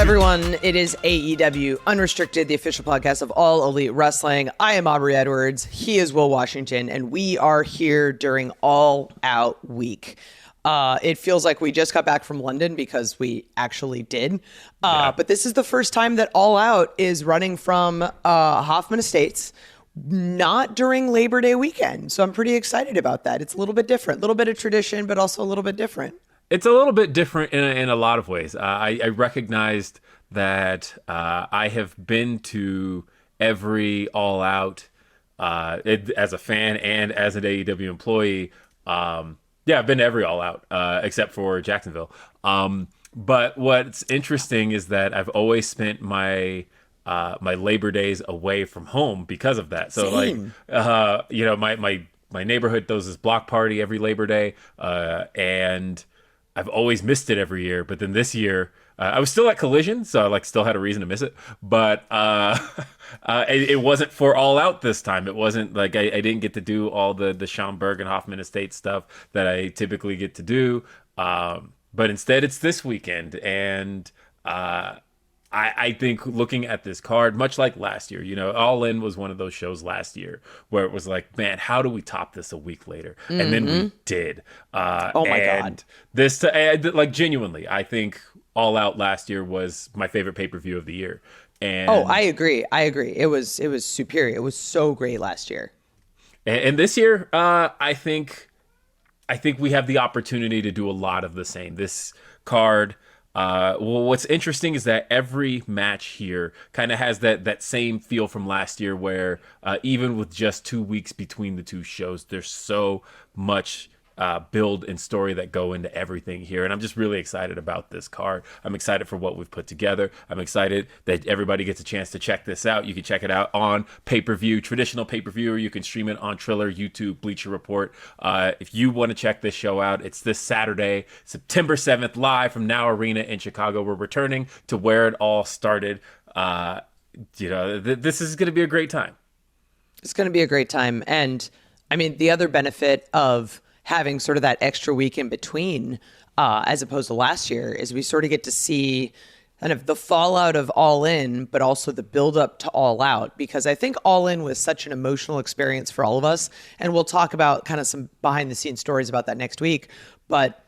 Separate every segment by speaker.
Speaker 1: everyone. It is AEW Unrestricted, the official podcast of All Elite Wrestling. I am Aubrey Edwards. He is Will Washington, and we are here during All Out Week. It feels like we just got back from London because we actually did. But this is the first time that All Out is running from Hoffman Estates, not during Labor Day weekend. So I'm pretty excited about that. It's a little bit different, a little bit of tradition, but also a little bit different.
Speaker 2: It's a little bit different in a lot of ways. I recognized that I have been to every All Out as a fan and as an AEW employee. I've been to every All Out except for Jacksonville. But what's interesting is that I've always spent my Labor Days away from home because of that. So
Speaker 1: Same.
Speaker 2: My neighborhood does this block party every Labor Day, and I've always missed it every year. But then this year, I was still at Collision, so I still had a reason to miss it. But it wasn't for All Out this time. It wasn't like I didn't get to do all the Schaumburg and Hoffman Estates stuff that I typically get to do. But instead, it's this weekend. And I think looking at this card, much like last year, All In was one of those shows last year where it was like, man, how do we top this a week later? Mm-hmm. And then we did.
Speaker 1: Oh my God.
Speaker 2: This, genuinely, I think All Out last year was my favorite pay-per-view of the year. And
Speaker 1: I agree. It was superior. It was so great last year.
Speaker 2: And this year, I think we have the opportunity to do a lot of the same. This card. What's interesting is that every match here kind of has that same feel from last year where even with just 2 weeks between the two shows, there's so much build and story that go into everything here. And I'm just really excited about this card. I'm excited for what we've put together. I'm excited that everybody gets a chance to check this out. You can check it out on pay-per-view, traditional pay-per-view, or you can stream it on Triller, YouTube, Bleacher Report. If you want to check this show out, it's this Saturday, September 7th, live from Now Arena in Chicago. We're returning to where it all started. This is going to be a great time.
Speaker 1: It's going to be a great time. And I mean, the other benefit of having sort of that extra week in between, as opposed to last year, is we sort of get to see kind of the fallout of All In, but also the build up to All Out, because I think All In was such an emotional experience for all of us. And we'll talk about kind of some behind the scenes stories about that next week. But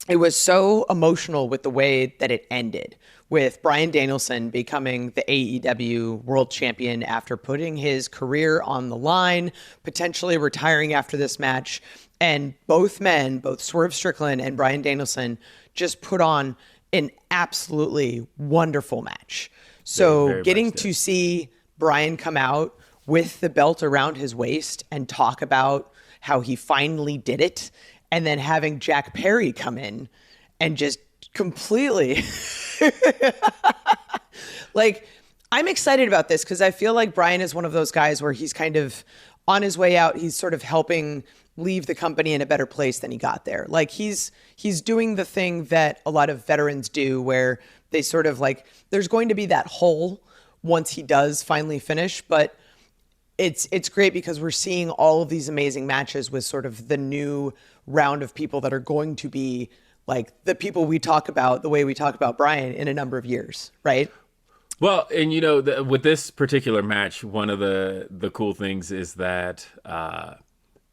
Speaker 1: it was so emotional with the way that it ended, with Bryan Danielson becoming the AEW World Champion after putting his career on the line, potentially retiring after this match. And both men, both Swerve Strickland and Bryan Danielson, just put on an absolutely wonderful match. So
Speaker 2: very
Speaker 1: getting to see Bryan come out with the belt around his waist and talk about how he finally did it, and then having Jack Perry come in and just completely I'm excited about this because I feel like Bryan is one of those guys where he's kind of on his way out. He's sort of helping leave the company in a better place than he got there. Like he's doing the thing that a lot of veterans do where they sort of there's going to be that hole once he does finally finish, but it's great because we're seeing all of these amazing matches with sort of the new round of people that are going to be like the people we talk about the way we talk about Bryan in a number of years, right?
Speaker 2: Well, and with this particular match, one of the cool things is that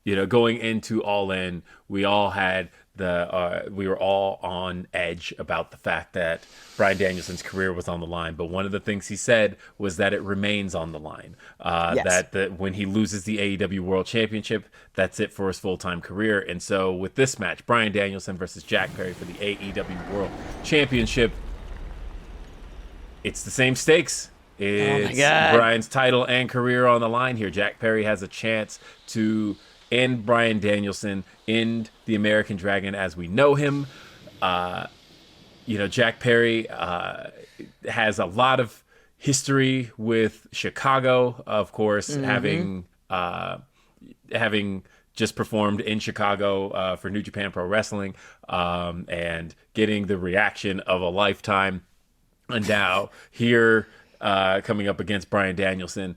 Speaker 2: going into All In, we all had we were all on edge about the fact that Bryan Danielson's career was on the line. But one of the things he said was that it remains on the line.
Speaker 1: Yes.
Speaker 2: That when he loses the AEW World Championship, that's it for his full-time career. And so with this match, Bryan Danielson versus Jack Perry for the AEW World Championship, it's the same stakes. It's Bryan's title and career on the line here. Jack Perry has a chance to end Bryan Danielson, end the American Dragon as we know him. Jack Perry has a lot of history with Chicago, of course, having just performed in Chicago for New Japan Pro Wrestling, and getting the reaction of a lifetime. And now here, coming up against Bryan Danielson,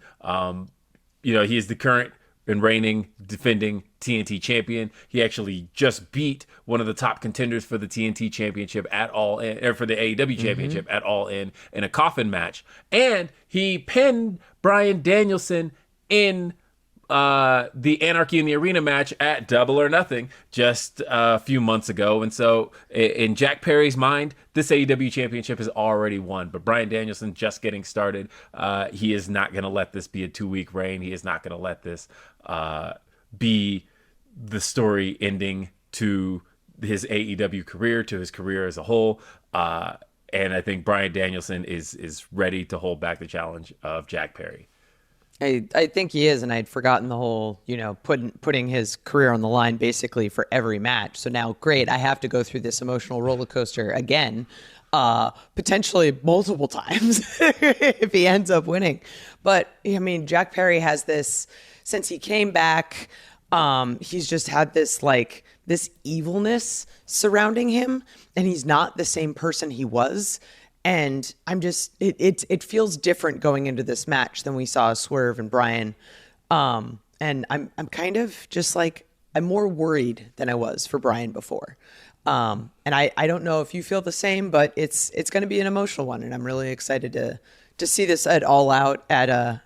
Speaker 2: he is the current and reigning, defending TNT champion. He actually just beat one of the top contenders for the TNT championship at All In, or for the AEW championship at All In a coffin match. And he pinned Bryan Danielson in the Anarchy in the Arena match at Double or Nothing just a few months ago. And so in Jack Perry's mind, this AEW championship is already won, but Bryan Danielson just getting started. He is not going to let this be a 2-week reign. He is not going to let this be the story ending to his AEW career, to his career as a whole. And I think Bryan Danielson is ready to hold back the challenge of Jack Perry.
Speaker 1: I think he is, and I'd forgotten the whole, putting his career on the line basically for every match. So now, great, I have to go through this emotional roller coaster again, potentially multiple times if he ends up winning. But, I mean, Jack Perry has this, since he came back, he's just had this, this evilness surrounding him, and he's not the same person he was. And I'm just, it feels different going into this match than we saw Swerve and Bryan. And I'm kind of just I'm more worried than I was for Bryan before. And I don't know if you feel the same, but it's going to be an emotional one. And I'm really excited to see this at All Out at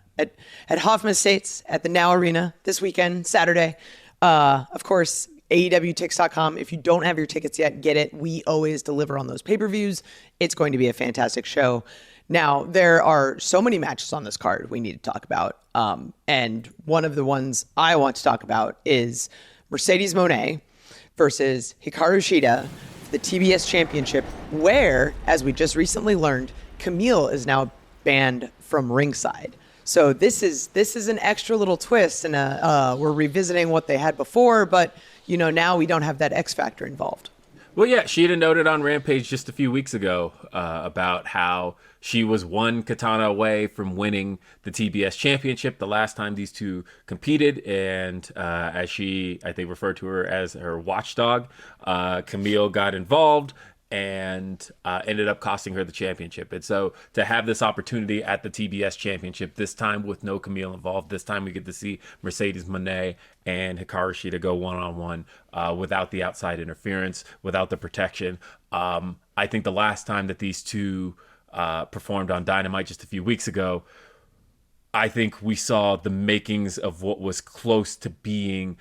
Speaker 1: Hoffman Estates at the Now Arena this weekend, Saturday. Of course, AEWTix.com. If you don't have your tickets yet, get it. We always deliver on those pay-per-views. It's going to be a fantastic show. Now, there are so many matches on this card we need to talk about. And one of the ones I want to talk about is Mercedes Mone versus Hikaru Shida for the TBS Championship, where, as we just recently learned, Camille is now banned from ringside. So this is an extra little twist, and we're revisiting what they had before, but now we don't have that X factor involved.
Speaker 2: Well, yeah, Shida noted on Rampage just a few weeks ago about how she was one katana away from winning the TBS Championship the last time these two competed. And as she, I think, referred to her as her watchdog, Camille got involved and ended up costing her the championship. And so to have this opportunity at the TBS Championship, this time with no Camille involved, this time we get to see Mercedes Mone and Hikaru Shida go one-on-one without the outside interference, without the protection. I think the last time that these two performed on Dynamite just a few weeks ago, I think we saw the makings of what was close to being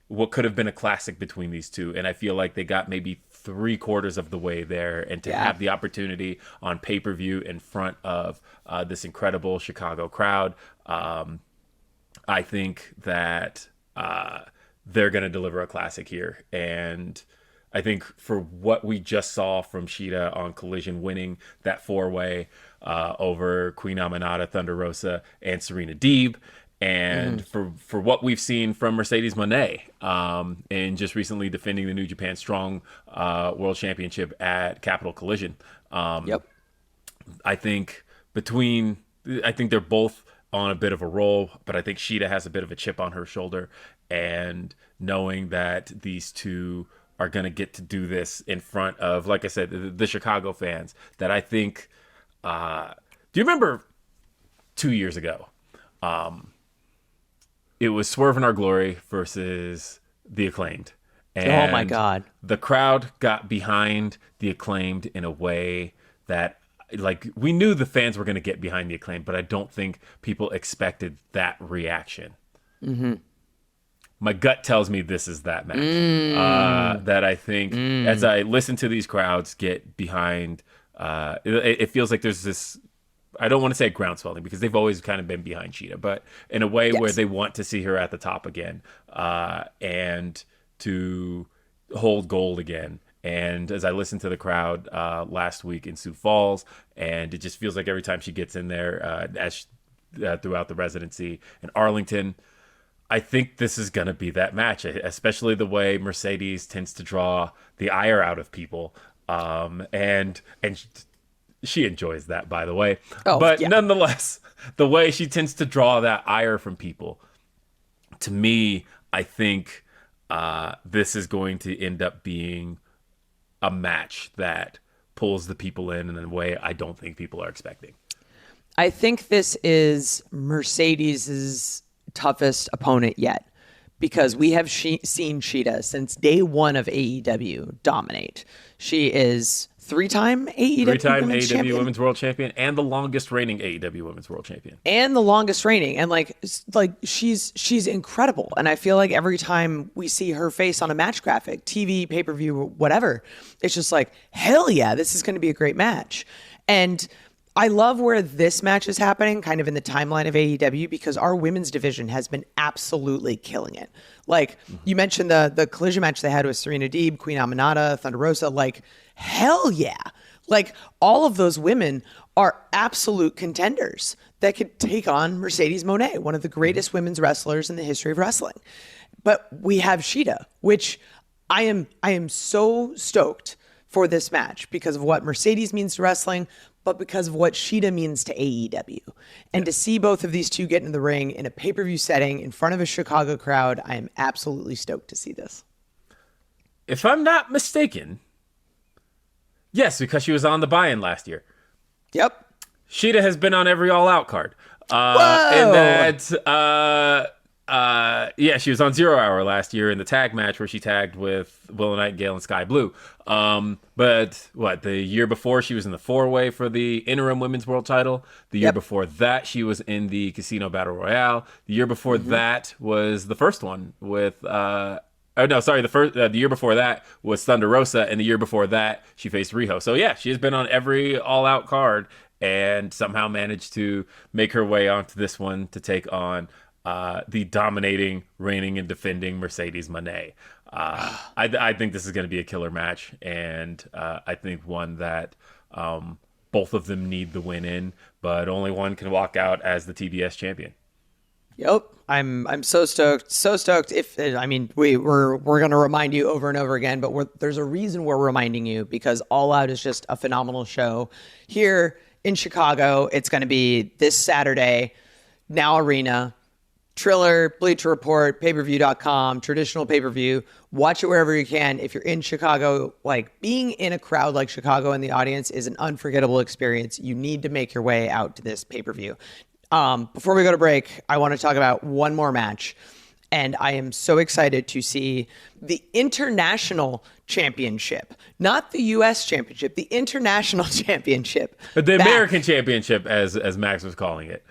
Speaker 2: what could have been a classic between these two. And I feel like they got maybe 3/4 of the way there, and to have the opportunity on pay-per-view in front of this incredible Chicago crowd, I think that they're going to deliver a classic here. And I think for what we just saw from Shida on Collision, winning that 4-way over Queen Aminata, Thunder Rosa, and Serena Deeb, and for what we've seen from Mercedes Mone, and just recently defending the New Japan Strong World Championship at Capital Collision. I think they're both on a bit of a roll, but I think Shida has a bit of a chip on her shoulder, and knowing that these two are going to get to do this in front of, like I said, the Chicago fans, that I think, do you remember 2 years ago? It was Swerve in Our Glory versus The Acclaimed. And
Speaker 1: oh my God.
Speaker 2: The crowd got behind The Acclaimed in a way that, we knew the fans were going to get behind The Acclaimed, but I don't think people expected that reaction. My gut tells me this is that match. That I think, as I listen to these crowds get behind, it feels like there's this, I don't want to say groundswelling, because they've always kind of been behind Shida, but in a way where they want to see her at the top again, and to hold gold again. And as I listened to the crowd last week in Sioux Falls, and it just feels like every time she gets in there, throughout the residency in Arlington, I think this is going to be that match, especially the way Mercedes tends to draw the ire out of people. And she enjoys that, by the way. Nonetheless, the way she tends to draw that ire from people, to me, I think this is going to end up being a match that pulls the people in a way I don't think people are expecting.
Speaker 1: I think this is Mercedes's toughest opponent yet, because we have seen Shida since day one of AEW dominate. She is three-time AEW
Speaker 2: Women's World Champion and the longest reigning AEW Women's World Champion.
Speaker 1: And the longest reigning. And like she's incredible. And I feel like every time we see her face on a match graphic, TV, pay-per-view, whatever, it's just like, hell yeah, this is going to be a great match. And I love where this match is happening, kind of in the timeline of AEW, because our women's division has been absolutely killing it. Like, you mentioned the collision match they had with Serena Deeb, Queen Aminata, Thunder Rosa. Like, hell yeah. Like, all of those women are absolute contenders that could take on Mercedes Mone, one of the greatest women's wrestlers in the history of wrestling. But we have Shida, which I am so stoked for this match because of what Mercedes means to wrestling, but because of what Shida means to AEW. And to see both of these two get in the ring in a pay-per-view setting in front of a Chicago crowd, I am absolutely stoked to see this.
Speaker 2: If I'm not mistaken, yes, because she was on the buy-in last year.
Speaker 1: Yep.
Speaker 2: Shida has been on every All Out card. She was on 0 Hour last year in the tag match where she tagged with Willow, Nightingale, and Sky Blue. But the year before she was in the 4-way for the interim women's world title. The year before that, she was in the Casino Battle Royale. The year before that was the first one with, the year before that was Thunder Rosa. And the year before that, she faced Riho. So yeah, she has been on every All Out card and somehow managed to make her way onto this one to take on the dominating, reigning, and defending Mercedes Mone. I think this is going to be a killer match, and I think one that both of them need the win in, but only one can walk out as the TBS champion.
Speaker 1: Yep, I'm so stoked, so stoked. We're going to remind you over and over again, but there's a reason we're reminding you, because All Out is just a phenomenal show here in Chicago. It's going to be this Saturday, Now Arena. Triller, Bleacher Report, payperview.com, traditional pay-per-view. Watch it wherever you can. If you're in Chicago, like, being in a crowd like Chicago in the audience is an unforgettable experience. You need to make your way out to this pay-per-view. Before we go to break, I want to talk about one more match. And I am so excited to see the International Championship, not the U.S. Championship, the International Championship.
Speaker 2: The American Championship, as Max was calling it.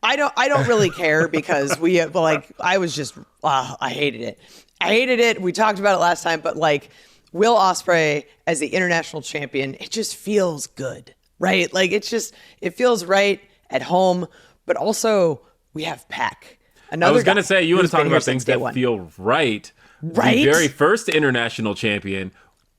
Speaker 1: I don't really care, because I was just, I hated it. I hated it. We talked about it last time, but like, Will Ospreay as the international champion, it just feels good, right? Like, it feels right at home, but also we have Pac.
Speaker 2: I was going to say, you want to talk about things that feel right.
Speaker 1: Right?
Speaker 2: The very first international champion,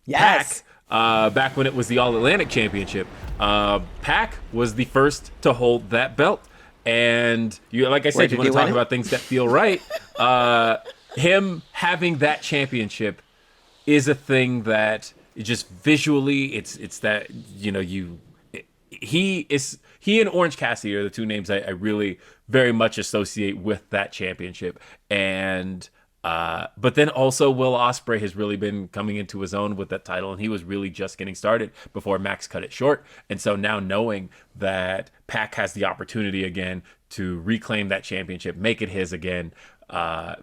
Speaker 1: yes.
Speaker 2: Pac, back when it was the All Atlantic Championship, Pac was the first to hold that belt. And you want to talk about things that feel right. Him having that championship is a thing that just visually, it's that, he and Orange Cassidy are the two names I really very much associate with that championship. And but then also Will Ospreay has really been coming into his own with that title, and he was really just getting started before Max cut it short. And so now knowing that Pac has the opportunity again to reclaim that championship, make it his again,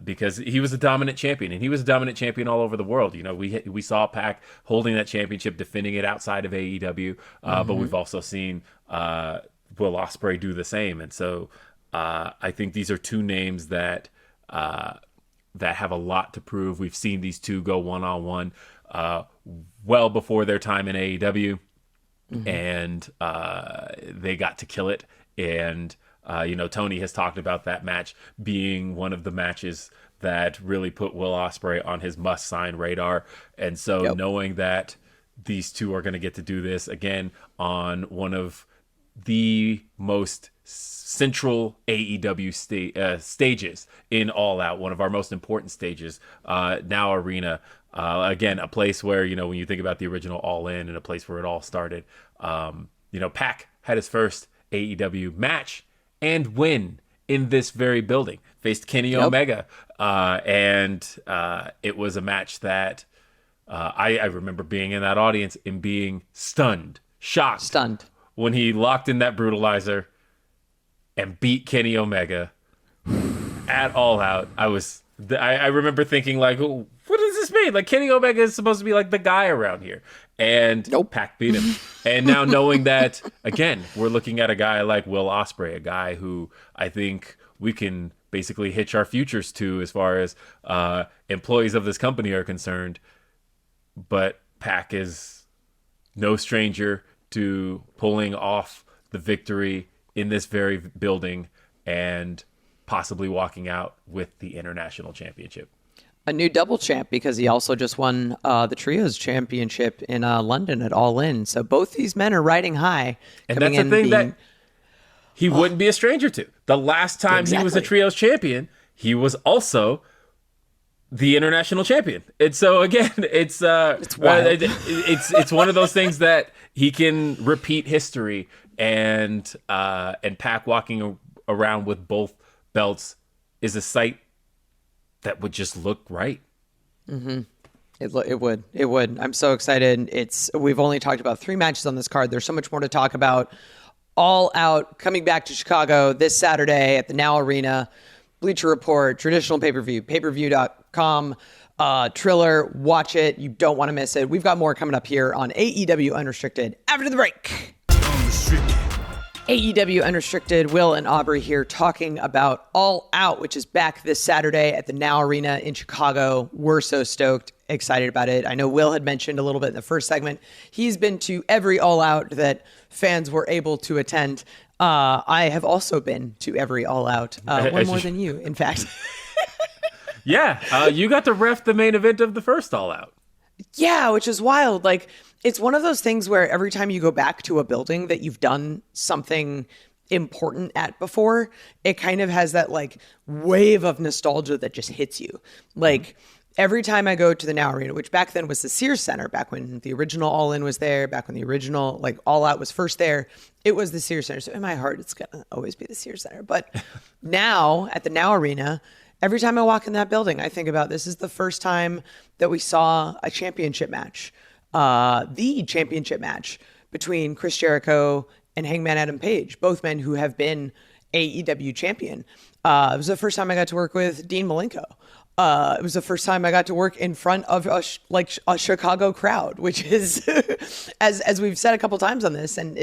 Speaker 2: because he was a dominant champion, and he was a dominant champion all over the world. We saw Pac holding that championship, defending it outside of AEW, but we've also seen Will Ospreay do the same. And so I think these are two names that have a lot to prove. We've seen these two go one-on-one well before their time in AEW, and they got to kill it. And Tony has talked about that match being one of the matches that really put Will Ospreay on his must-sign radar. And so knowing that these two are going to get to do this again on one of the most central AEW stages in All Out, one of our most important stages, Now Arena, again, a place where, when you think about the original All In, and a place where it all started, Pac had his first AEW match and win in this very building, faced Kenny Omega, and it was a match that I remember being in that audience and being shocked when he locked in that brutalizer and beat Kenny Omega. at All Out, I remember thinking like, oh, what does this mean? Like Kenny Omega is supposed to be like the guy around here, and
Speaker 1: Nope.
Speaker 2: Pac beat him. And now knowing that, again, we're looking at a guy like Will Ospreay, a guy who I think we can basically hitch our futures to as far as employees of this company are concerned. But Pac is no stranger to pulling off the victory in this very building and possibly walking out with the international championship.
Speaker 1: A new double champ because he also just won the Trios Championship in London at All In. So both these men are riding high.
Speaker 2: And that's the thing that he wouldn't be a stranger to. The last time he was a Trios champion, he was also the international champion. And so again, it's
Speaker 1: wild.
Speaker 2: It's one of those things that he can repeat history, and Pac walking around with both belts is a sight that would just look right.
Speaker 1: Mm-hmm. It would. I'm so excited. We've only talked about 3 matches on this card. There's so much more to talk about. All Out coming back to Chicago this Saturday at the Now Arena. Bleacher Report, traditional pay-per-view, payperview.com, Triller, watch it. You don't want to miss it. We've got more coming up here on AEW Unrestricted after the break.
Speaker 3: Unrestricted.
Speaker 1: AEW Unrestricted, Will and Aubrey here talking about All Out, which is back this Saturday at the Now Arena in Chicago. We're so stoked, excited about it. I know Will had mentioned a little bit in the first segment. He's been to every All Out that fans were able to attend. I have also been to every All Out, one more than you, in fact.
Speaker 2: Yeah, you got to ref the main event of the first All Out.
Speaker 1: Yeah, which is wild. Like, it's one of those things where every time you go back to a building that you've done something important at before, it kind of has that like wave of nostalgia that just hits you. Like every time I go to the Now Arena, which back then was the Sears Center, back when the original All In was there, back when the original like All Out was first there, it was the Sears Center. So in my heart, it's gonna always be the Sears Center. But now at the Now Arena, every time I walk in that building, I think about this is the first time that we saw a championship match. The championship match between Chris Jericho and Hangman Adam Page, both men who have been AEW champion. It was the first time I got to work with Dean Malenko. It was the first time I got to work in front of a Chicago crowd, which is, as we've said a couple times on this. And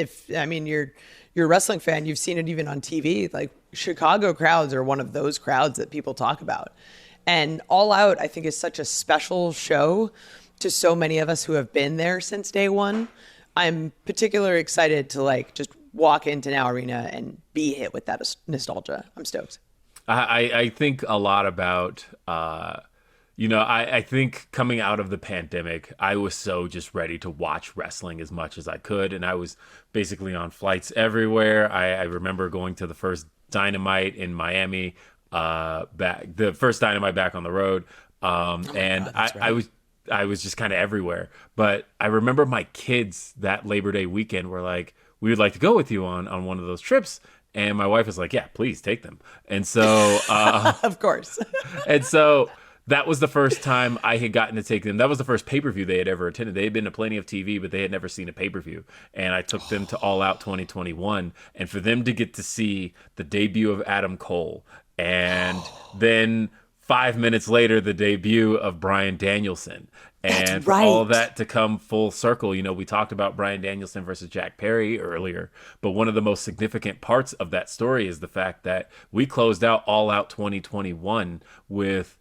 Speaker 1: you're a wrestling fan, you've seen it even on TV. Like Chicago crowds are one of those crowds that people talk about. And All Out, I think, is such a special show to so many of us who have been there since day one. I'm particularly excited to like just walk into Now Arena and be hit with that nostalgia. I'm stoked.
Speaker 2: I think a lot about, I think coming out of the pandemic, I was so just ready to watch wrestling as much as I could. And I was basically on flights everywhere. I remember going to the first Dynamite in Miami, the first Dynamite back on the road. I was just kind of everywhere. But I remember my kids that Labor Day weekend were like, we would like to go with you on one of those trips. And my wife was like, yeah, please take them. And so,
Speaker 1: of course.
Speaker 2: And so that was the first time I had gotten to take them. That was the first pay-per-view they had ever attended. They had been to plenty of TV, but they had never seen a pay-per-view. And I took them to All Out 2021. And for them to get to see the debut of Adam Cole, and then 5 minutes later, the debut of Bryan Danielson. And for all of that to come full circle, we talked about Bryan Danielson versus Jack Perry earlier, but one of the most significant parts of that story is the fact that we closed out All Out 2021 with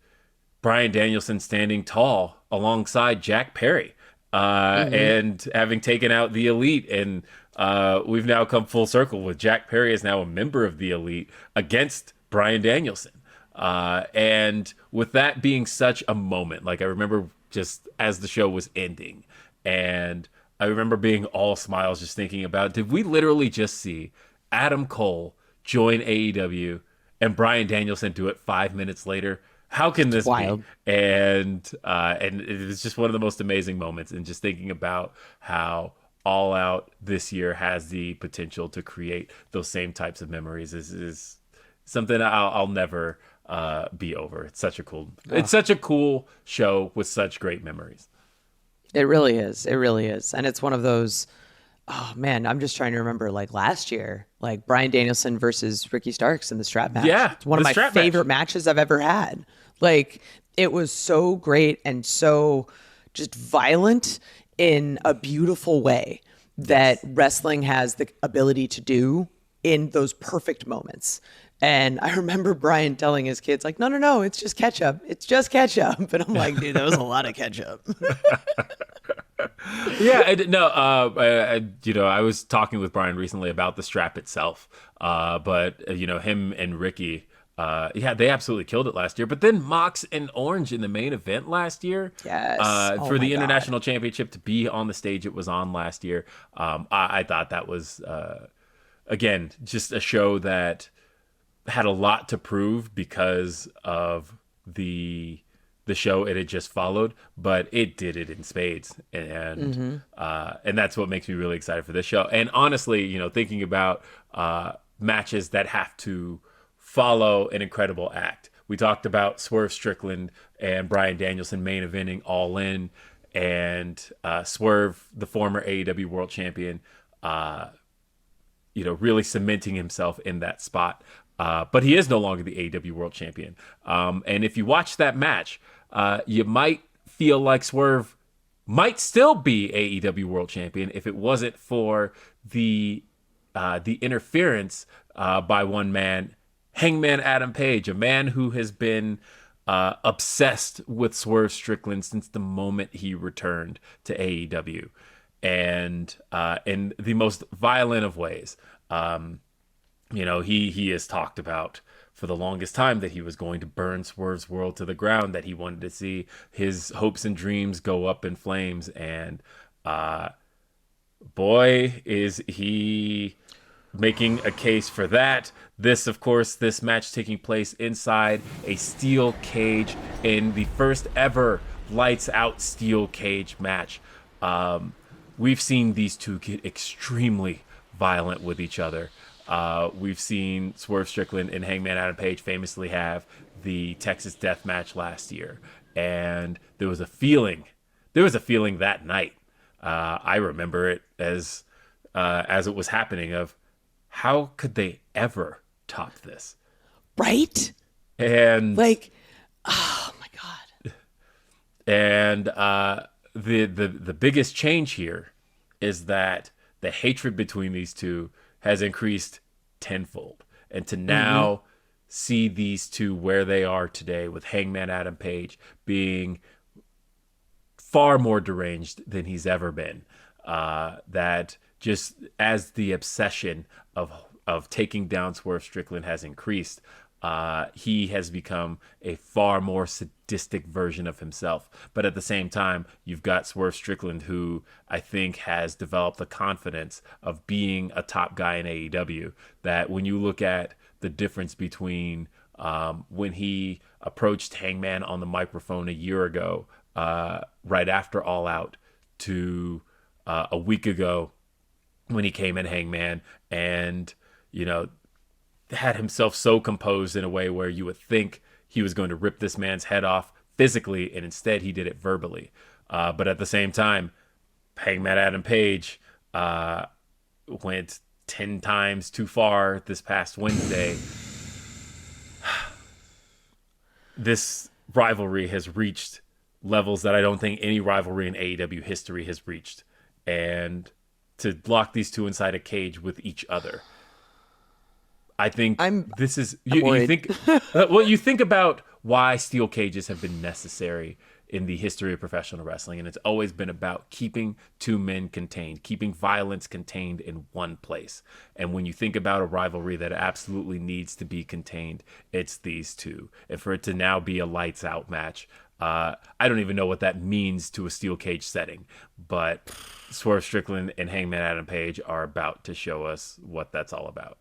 Speaker 2: Bryan Danielson standing tall alongside Jack Perry, and having taken out the Elite. And we've now come full circle with Jack Perry is now a member of the Elite against Bryan Danielson. And with that being such a moment, like I remember just as the show was ending, and I remember being all smiles just thinking about, did we literally just see Adam Cole join AEW and Bryan Danielson do it 5 minutes later? How can this be? And it was just one of the most amazing moments. And just thinking about how All Out this year has the potential to create those same types of memories is something I'll never be over. It's such a cool show with such great memories.
Speaker 1: It really is. And it's one of those Oh man, I'm just trying to remember like last year, like Bryan Danielson versus Ricky Starks in the strap match.
Speaker 2: Yeah,
Speaker 1: It's one of
Speaker 2: the
Speaker 1: my
Speaker 2: strap
Speaker 1: favorite
Speaker 2: match.
Speaker 1: matches I've ever had. Like it was so great and so just violent in a beautiful way that
Speaker 2: Yes.
Speaker 1: wrestling has the ability to do in those perfect moments. And I remember Brian telling his kids, like, no, no, no, it's just ketchup. It's just ketchup. And I'm like, dude, that was a lot of ketchup.
Speaker 2: Yeah, no, I was talking with Brian recently about the strap itself, but him and Ricky, yeah, they absolutely killed it last year. But then Mox and Orange in the main event last year,
Speaker 1: Yes. Oh
Speaker 2: for
Speaker 1: my
Speaker 2: the
Speaker 1: God.
Speaker 2: international championship to be on the stage it was on last year, I thought that was again just a show that had a lot to prove because of the show it had just followed, but it did it in spades, and that's what makes me really excited for this show. And honestly, thinking about matches that have to follow an incredible act, we talked about Swerve Strickland and Bryan Danielson main eventing All In, and Swerve, the former AEW World Champion, really cementing himself in that spot. But he is no longer the AEW World Champion. And if you watch that match, you might feel like Swerve might still be AEW World Champion if it wasn't for the interference by one man, Hangman Adam Page, a man who has been obsessed with Swerve Strickland since the moment he returned to AEW, and in the most violent of ways. He has talked about for the longest time that he was going to burn Swerve's world to the ground, that he wanted to see his hopes and dreams go up in flames, and boy, is he making a case for that. This match taking place inside a steel cage in the first ever lights out steel cage match. We've seen these two get extremely violent with each other. We've seen Swerve Strickland and Hangman Adam Page famously have the Texas Death Match last year, and there was a feeling that night. I remember it as it was happening, of how could they ever top this?
Speaker 1: Right?
Speaker 2: And
Speaker 1: Like, oh my God.
Speaker 2: and the biggest change here is that the hatred between these two has increased tenfold, and to now see these two where they are today, with Hangman Adam Page being far more deranged than he's ever been, that just as the obsession of taking down Swerve Strickland has increased, he has become a far more sadistic version of himself. But at the same time, you've got Swerve Strickland, who I think has developed the confidence of being a top guy in AEW, that when you look at the difference between when he approached Hangman on the microphone a year ago, right after All Out, to a week ago when he came in Hangman, and had himself so composed in a way where you would think he was going to rip this man's head off physically, and instead he did it verbally. But at the same time, Hangman Adam Page went 10 times too far this past Wednesday. This rivalry has reached levels that I don't think any rivalry in AEW history has reached. And to lock these two inside a cage with each other, I think
Speaker 1: I'm
Speaker 2: you think you think about why steel cages have been necessary in the history of professional wrestling, and it's always been about keeping two men contained, keeping violence contained in one place. And when you think about a rivalry that absolutely needs to be contained, it's these two. And for it to now be a lights out match, I don't even know what that means to a steel cage setting, but Swerve Strickland and Hangman Adam Page are about to show us what that's all about.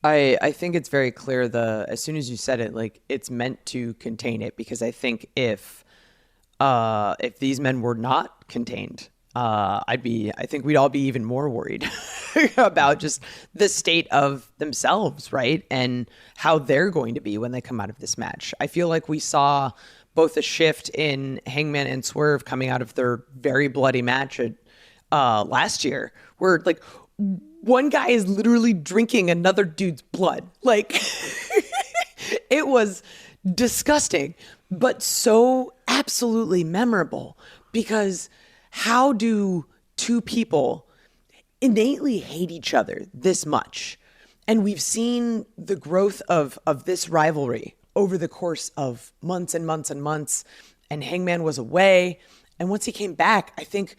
Speaker 1: I think it's very clear, as soon as you said it, like it's meant to contain it, because I think if these men were not contained, I think we'd all be even more worried about just the state of themselves, right? And how they're going to be when they come out of this match. I feel like we saw both a shift in Hangman and Swerve coming out of their very bloody match at last year, where like one guy is literally drinking another dude's blood. Like it was disgusting, but so absolutely memorable, because how do two people innately hate each other this much? And we've seen the growth of this rivalry over the course of months and months and months. And Hangman was away. And once he came back, I think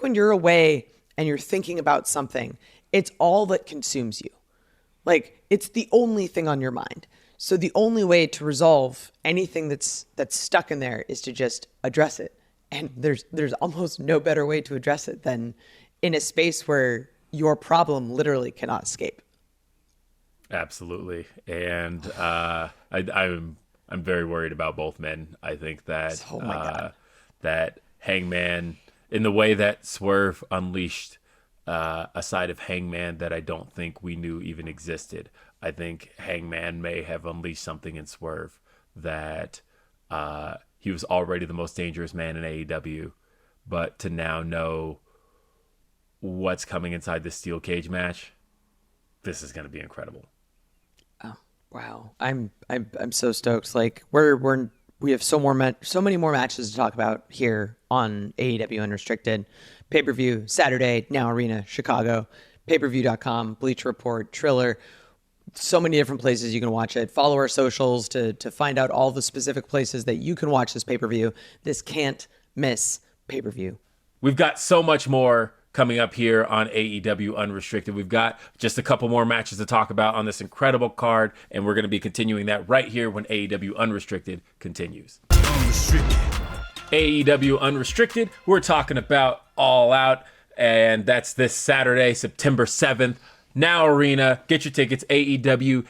Speaker 1: when you're away and you're thinking about something, it's all that consumes you. Like, it's the only thing on your mind. So the only way to resolve anything that's stuck in there is to just address it. And there's almost no better way to address it than in a space where your problem literally cannot escape.
Speaker 2: Absolutely. And I'm very worried about both men. I think that that Hangman, in the way that Swerve unleashed a side of Hangman that I don't think we knew even existed. I think Hangman may have unleashed something in Swerve that he was already the most dangerous man in AEW, but to now know what's coming inside this steel cage match, this is going to be incredible.
Speaker 1: Oh, wow. I'm so stoked. Like we have so many more matches to talk about here on AEW Unrestricted. Pay-per-view Saturday, Now Arena, Chicago, payperview.com, Bleacher Report, Triller. So many different places you can watch it. Follow our socials to find out all the specific places that you can watch this pay-per-view. This can't miss pay-per-view.
Speaker 2: We've got so much more coming up here on AEW Unrestricted. We've got just a couple more matches to talk about on this incredible card, and we're going to be continuing that right here when AEW Unrestricted continues. Unrestricted. AEW Unrestricted, we're talking about All Out, and that's this Saturday, September 7th. Now Arena. Get your tickets, AEWTIX.com,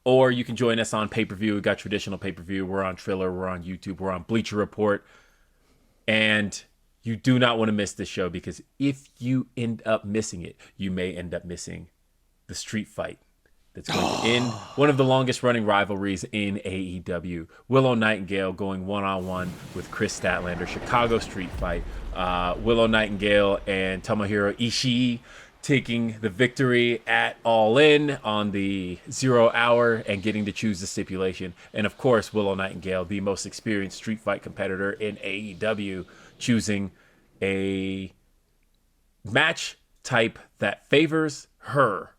Speaker 2: or you can join us on pay-per-view. We got traditional pay-per-view. We're on Triller. We're on YouTube. We're on Bleacher Report. And you do not want to miss this show, because if you end up missing it, you may end up missing the street fight that's going to end one of the longest running rivalries in AEW. Willow Nightingale going one-on-one with Kris Statlander. Chicago street fight. Willow Nightingale and Tomohiro Ishii taking the victory at All In on the 0 hour and getting to choose the stipulation. And of course, Willow Nightingale, the most experienced street fight competitor in AEW, choosing a match type that favors her,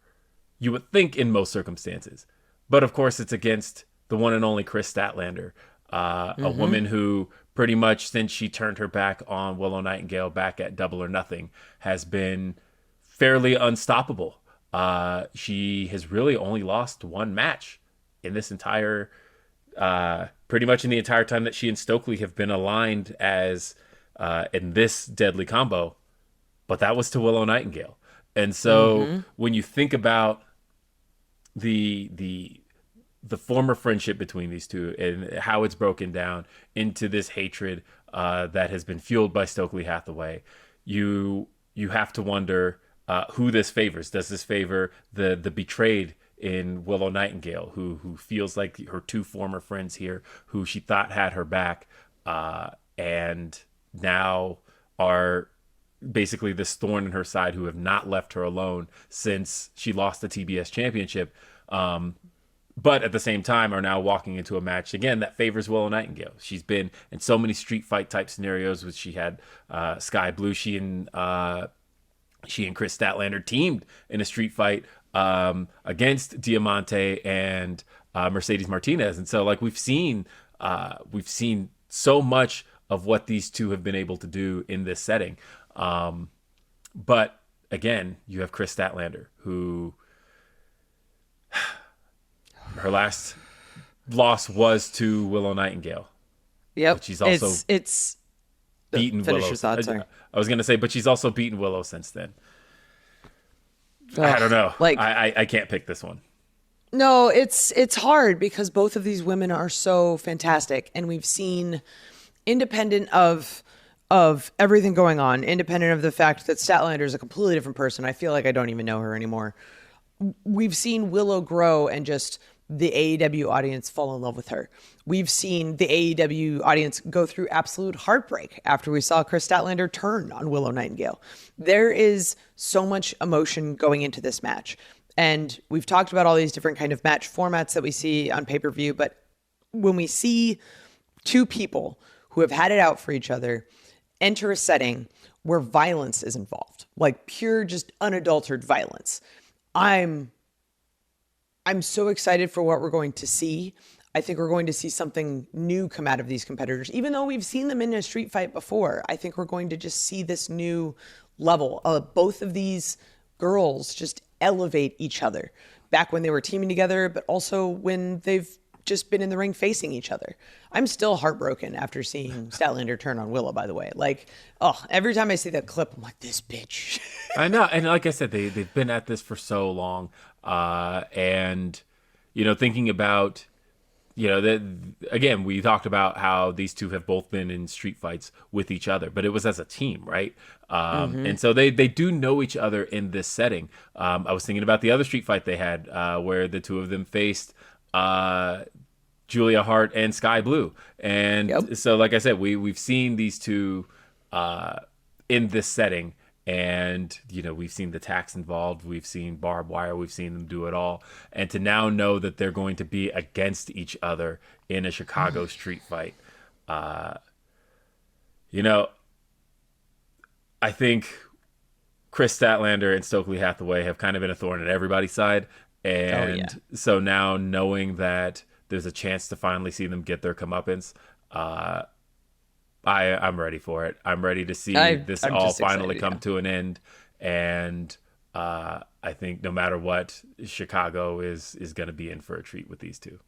Speaker 2: you would think, in most circumstances. But of course, it's against the one and only Kris Statlander, a woman who pretty much, since she turned her back on Willow Nightingale back at Double or Nothing, has been fairly unstoppable. She has really only lost one match in this entire, pretty much in the entire time that she and Stokely have been aligned as in this deadly combo, but that was to Willow Nightingale. And so when you think about the former friendship between these two and how it's broken down into this hatred that has been fueled by Stokely Hathaway, you have to wonder who this favors. Does this favor the betrayed in Willow Nightingale, who feels like her two former friends here, who she thought had her back, and now are basically this thorn in her side, who have not left her alone since she lost the TBS Championship, but at the same time are now walking into a match again that favors Willow Nightingale. She's been in so many street fight type scenarios, which she had Sky Blue. She and Kris Statlander teamed in a street fight against Diamante and Mercedes Martinez, and so like we've seen so much of what these two have been able to do in this setting. But again, you have Kris Statlander, who her last loss was to Willow Nightingale.
Speaker 1: Yep.
Speaker 2: But she's also
Speaker 1: it's
Speaker 2: beaten Willow. I was going to say, but she's also beaten Willow since then. I don't know. Like, I can't pick this one.
Speaker 1: No, it's hard because both of these women are so fantastic, and we've seen, independent of everything going on, independent of the fact that Statlander is a completely different person. I feel like I don't even know her anymore. We've seen Willow grow and just the AEW audience fall in love with her. We've seen the AEW audience go through absolute heartbreak after we saw Kris Statlander turn on Willow Nightingale. There is so much emotion going into this match. And we've talked about all these different kind of match formats that we see on pay-per-view, but when we see two people who have had it out for each other enter a setting where violence is involved, like pure, just unadulterated violence, I'm so excited for what we're going to see. I think we're going to see something new come out of these competitors. Even though we've seen them in a street fight before, I think we're going to just see this new level of both of these girls just elevate each other back when they were teaming together, but also when they've just been in the ring facing each other. I'm still heartbroken after seeing Statlander turn on Willow, by the way. Like, oh, every time I see that clip, I'm like, this bitch.
Speaker 2: I know. And like I said, they've been at this for so long. And, thinking about, again, we talked about how these two have both been in street fights with each other, but it was as a team, right? And so they do know each other in this setting. I was thinking about the other street fight they had where the two of them faced Julia Hart and Sky Blue. And so, like I said, we've seen these two in this setting. And, we've seen the tax involved. We've seen barbed wire. We've seen them do it all. And to now know that they're going to be against each other in a Chicago street fight. I think Kris Statlander and Stokely Hathaway have kind of been a thorn in everybody's side. And so now knowing that there's a chance to finally see them get their comeuppance, I'm ready for it. I'm ready to see this all finally come to an end. And I think no matter what, Chicago is going to be in for a treat with these two.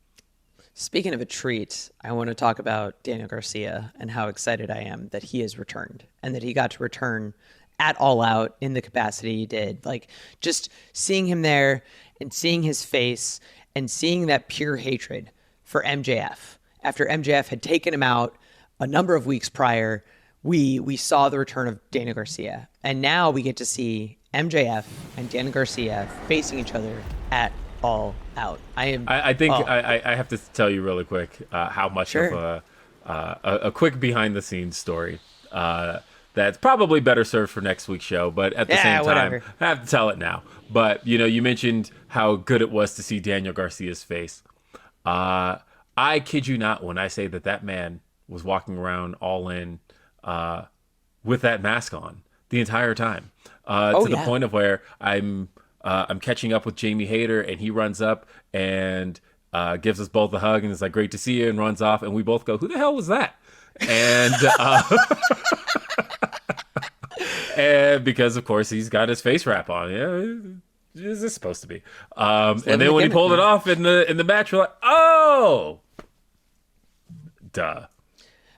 Speaker 1: Speaking of a treat, I want to talk about Daniel Garcia and how excited I am that he has returned and that he got to return at All Out in the capacity he did. Like, just seeing him there and seeing his face and seeing that pure hatred for MJF after MJF had taken him out a number of weeks prior, we saw the return of Daniel Garcia. And now we get to see MJF and Daniel Garcia facing each other at All Out. I think
Speaker 2: I have to tell you really quick how much of a quick behind-the-scenes story that's probably better served for next week's show, but at the same time, I have to tell it now. But, you mentioned how good it was to see Daniel Garcia's face. I kid you not when I say that man was walking around all in with that mask on the entire time to the point of where I'm catching up with Jamie Hayter and he runs up and gives us both a hug and is like, great to see you, and runs off. And we both go, who the hell was that? And, and because of course he's got his face wrap on. Yeah. Is this supposed to be? And then when he pulled it off in the match, we're like, oh, duh.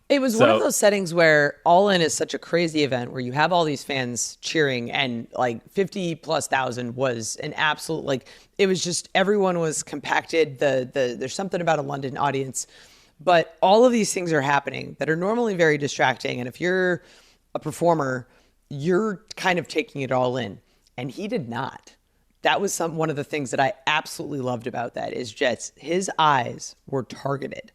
Speaker 1: It was one of those settings where All In is such a crazy event where you have all these fans cheering, and like 50,000+ was an absolute, like, it was just, everyone was compacted. There's something about a London audience, but all of these things are happening that are normally very distracting. And if you're a performer, you're kind of taking it all in, and he did not. That was one of the things that I absolutely loved about that is just his eyes were targeted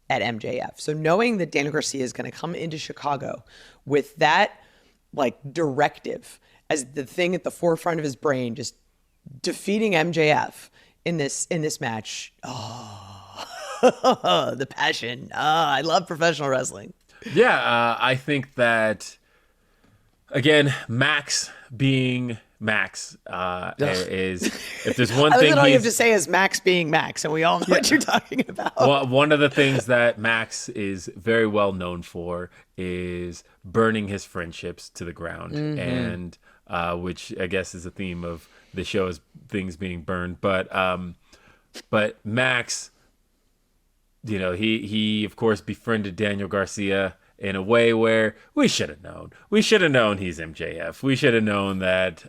Speaker 1: at MJF. So knowing that Daniel Garcia is going to come into Chicago with that like directive as the thing at the forefront of his brain, just defeating MJF in this match. Oh, the passion. I love professional wrestling.
Speaker 2: Yeah, I think that, again, Max being Max is, if there's one thing
Speaker 1: all you have to say is Max being Max, and we all know what you're talking about.
Speaker 2: Well, one of the things that Max is very well known for is burning his friendships to the ground, and which I guess is a theme of the show, is things being burned. But Max, he of course befriended Daniel Garcia in a way where we should have known. We should have known he's MJF. We should have known that,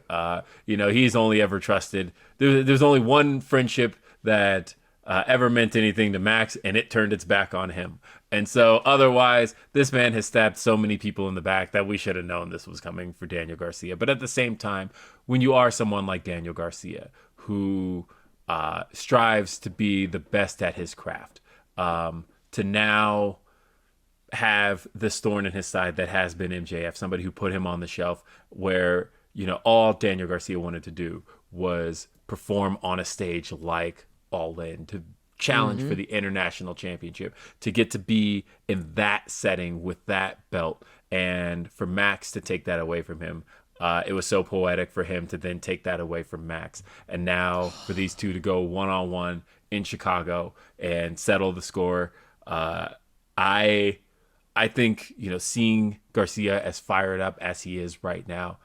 Speaker 2: he's only ever trusted. There's only one friendship that ever meant anything to Max, and it turned its back on him. And so otherwise, this man has stabbed so many people in the back that we should have known this was coming for Daniel Garcia. But at the same time, when you are someone like Daniel Garcia, who strives to be the best at his craft. To now have this thorn in his side that has been MJF, somebody who put him on the shelf where, all Daniel Garcia wanted to do was perform on a stage like All In, to challenge for the international championship, to get to be in that setting with that belt, and for Max to take that away from him. It was so poetic for him to then take that away from Max. And now for these two to go one-on-one in Chicago and settle the score. I think, seeing Garcia as fired up as he is right now,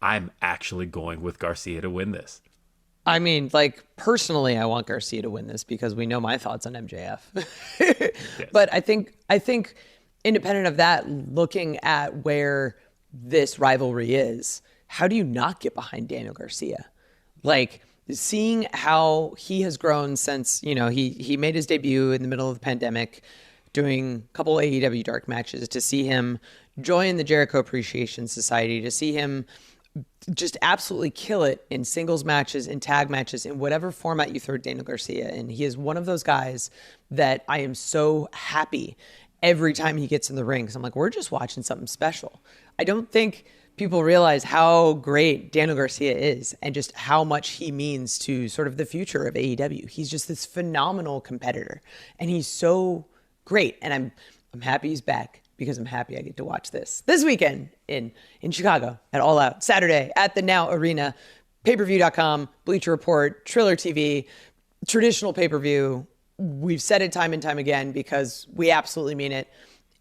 Speaker 2: I'm actually going with Garcia to win this.
Speaker 1: I mean, personally, I want Garcia to win this because we know my thoughts on MJF. Yes. But I think independent of that, looking at where this rivalry is, how do you not get behind Daniel Garcia? Seeing how he has grown since, he made his debut in the middle of the pandemic, doing a couple AEW dark matches, to see him join the Jericho Appreciation Society, to see him just absolutely kill it in singles matches, in tag matches, in whatever format you throw Daniel Garcia in. He is one of those guys that I am so happy every time he gets in the ring. 'Cause I'm like, we're just watching something special. I don't think people realize how great Daniel Garcia is and just how much he means to sort of the future of AEW. He's just this phenomenal competitor, and he's so great. And I'm happy he's back, because I'm happy I get to watch this weekend in Chicago at All Out, Saturday at the Now Arena, payperview.com, Bleacher Report, Triller TV, traditional pay-per-view. We've said it time and time again because we absolutely mean it.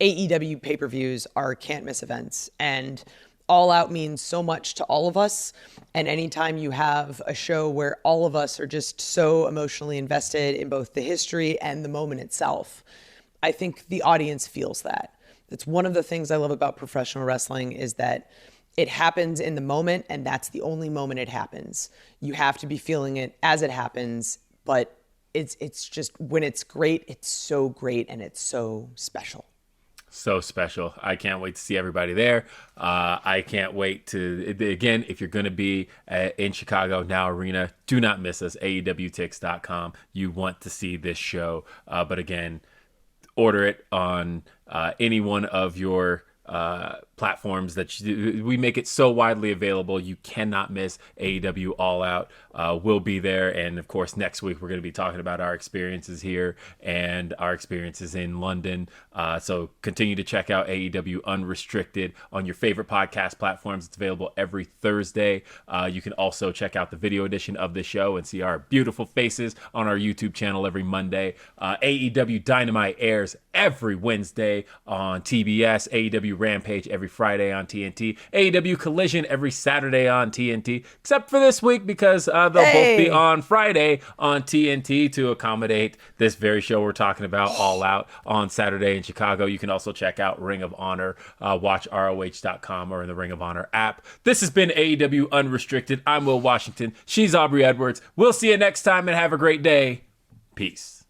Speaker 1: AEW pay-per-views are can't-miss events, and All Out means so much to all of us. And anytime you have a show where all of us are just so emotionally invested in both the history and the moment itself, I think the audience feels that. That's one of the things I love about professional wrestling, is that it happens in the moment, and that's the only moment it happens. You have to be feeling it as it happens, but it's just, when it's great, it's so great, and it's so special.
Speaker 2: So special. I can't wait to see everybody there. I can't wait to, again, if you're going to be in Chicago, Now Arena, do not miss us, AEWTix.com. You want to see this show. But again, order it on any one of your platforms that we make it so widely available. You cannot miss AEW All Out. We'll be there. And of course, next week, we're going to be talking about our experiences here and our experiences in London. So continue to check out AEW Unrestricted on your favorite podcast platforms. It's available every Thursday. You can also check out the video edition of the show and see our beautiful faces on our YouTube channel every Monday. AEW Dynamite airs every Wednesday on TBS. AEW Rampage every Friday on TNT. AEW Collision every Saturday on TNT, except for this week because they'll both be on Friday on TNT to accommodate this very show we're talking about, All Out, on Saturday in Chicago. You can also check out Ring of Honor, watch ROH.com or in the Ring of Honor app. This has been AEW Unrestricted. I'm Will Washington. She's Aubrey Edwards. We'll see you next time, and have a great day. Peace.